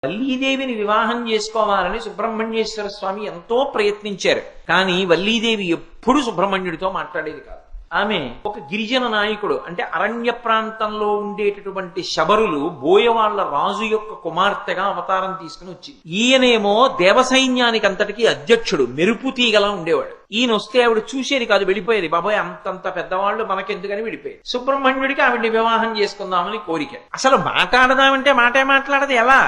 వల్లీదేవిని వివాహం చేసుకోవాలని సుబ్రహ్మణ్యేశ్వర స్వామి ఎంతో ప్రయత్నించారు. కానీ వల్లీదేవి ఎప్పుడు సుబ్రహ్మణ్యుడితో మాట్లాడేది కాదు. ఆమె ఒక గిరిజన నాయకుడు, అంటే అరణ్య ప్రాంతంలో ఉండేటటువంటి శబరులు బోయవాళ్ల రాజు యొక్క కుమార్తెగా అవతారం తీసుకుని వచ్చింది. ఈయనేమో దేవసైన్యానికి అంతటికీ అధ్యక్షుడు, మెరుపు తీగలా ఉండేవాడు. ఈయన వస్తే ఆవిడ చూసేది కాదు, వెళ్ళిపోయేది. బాబాయ్ అంతంత పెద్దవాళ్ళు మనకెందుకని వెళ్ళిపోయేది. సుబ్రహ్మణ్యుడికి ఆవిడ్ని వివాహం చేసుకుందామని కోరిక. అసలు మాట్లాడదామంటే మాటే మాట్లాడదు. ఎలా?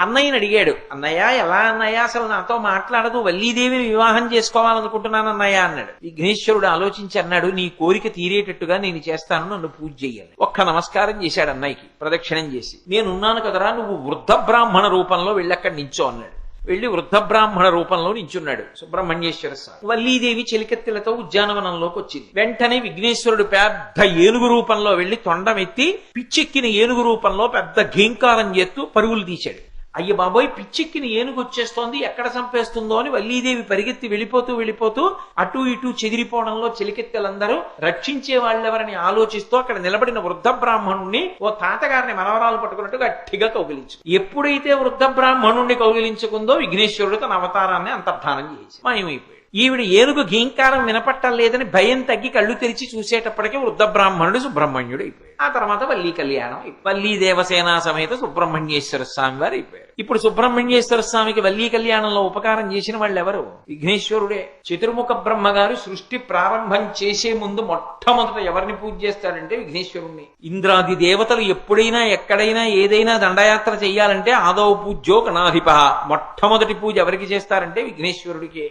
అన్నయ్యని అడిగాడు. అన్నయ్య ఎలా అన్నయ్య, అసలు నాతో మాట్లాడదు, వల్లీదేవిని వివాహం చేసుకోవాలనుకుంటున్నాను అన్నయ్య అన్నాడు. విఘ్నేశ్వరుడు ఆలోచించి అన్నాడు, నీ కోరిక తీరేటట్టుగా నేను చేస్తాను, నన్ను పూజ చెయ్యాలి. ఒక్క నమస్కారం చేశాడు అన్నయ్యకి, ప్రదక్షిణం చేసి. నేనున్నాను కదరా, నువ్వు వృద్ధ బ్రాహ్మణ రూపంలో వెళ్ళక్కడ నించో అన్నాడు. వెళ్లి వృద్ధ బ్రాహ్మణ రూపంలో నించున్నాడు సుబ్రహ్మణ్యేశ్వర స్వామి. వల్లీదేవి చెలికెత్తెలతో ఉద్యానవనంలోకి వచ్చింది. వెంటనే విఘ్నేశ్వరుడు పెద్ద ఏనుగు రూపంలో వెళ్లి తొండం ఎత్తి పిచ్చెక్కిన ఏనుగు రూపంలో పెద్ద ఘీంకారం చేస్తూ పరుగులు తీశాడు. అయ్య బాబోయ్, పిచ్చెక్కిన ఏనుగు వచ్చేస్తోంది, ఎక్కడ చంపేస్తుందో అని వల్లీదేవి పరిగెత్తి వెళ్ళిపోతూ అటు ఇటు చెదిరిపోవడంలో చెలికెత్తెలందరూ రక్షించే వాళ్ళెవరని ఆలోచిస్తూ అక్కడ నిలబడిన వృద్ధ బ్రాహ్మణుణ్ణి ఓ తాతగారిని మనవరాలు పట్టుకున్నట్టు గట్టిగా కౌగిలించు. ఎప్పుడైతే వృద్ధ బ్రాహ్మణుణ్ణి కౌగిలించుకుందో విఘ్నేశ్వరుడు తన అవతారాన్ని అంతర్ధానం చేసి మాయమైపోయాడు. ఈవిడ ఏనుగు ఘీంకారం వినపట్టలేదని భయం తగ్గి కళ్ళు తెరిచి చూసేటప్పటికీ వృద్ధ బ్రాహ్మణుడు సుబ్రహ్మణ్యుడు అయిపోయాడు. ఆ తర్వాత వల్లీ కళ్యాణం, వల్లీ దేవసేన సమేత సుబ్రహ్మణ్యేశ్వర స్వామి వారు అయిపోయారు. ఇప్పుడు సుబ్రహ్మణ్యేశ్వర స్వామికి వల్లీ కళ్యాణంలో ఉపకారం చేసిన వాళ్ళు ఎవరు? విఘ్నేశ్వరుడే. చతుర్ముఖ బ్రహ్మగారు సృష్టి ప్రారంభం చేసే ముందు మొట్టమొదట ఎవరిని పూజ చేస్తాడంటే విఘ్నేశ్వరుణ్ణి. ఇంద్రాది దేవతలు ఎప్పుడైనా ఎక్కడైనా ఏదైనా దండయాత్ర చెయ్యాలంటే ఆదౌ పూజ్యో గణాధిప, మొట్టమొదటి పూజ ఎవరికి చేస్తారంటే విఘ్నేశ్వరుడికే.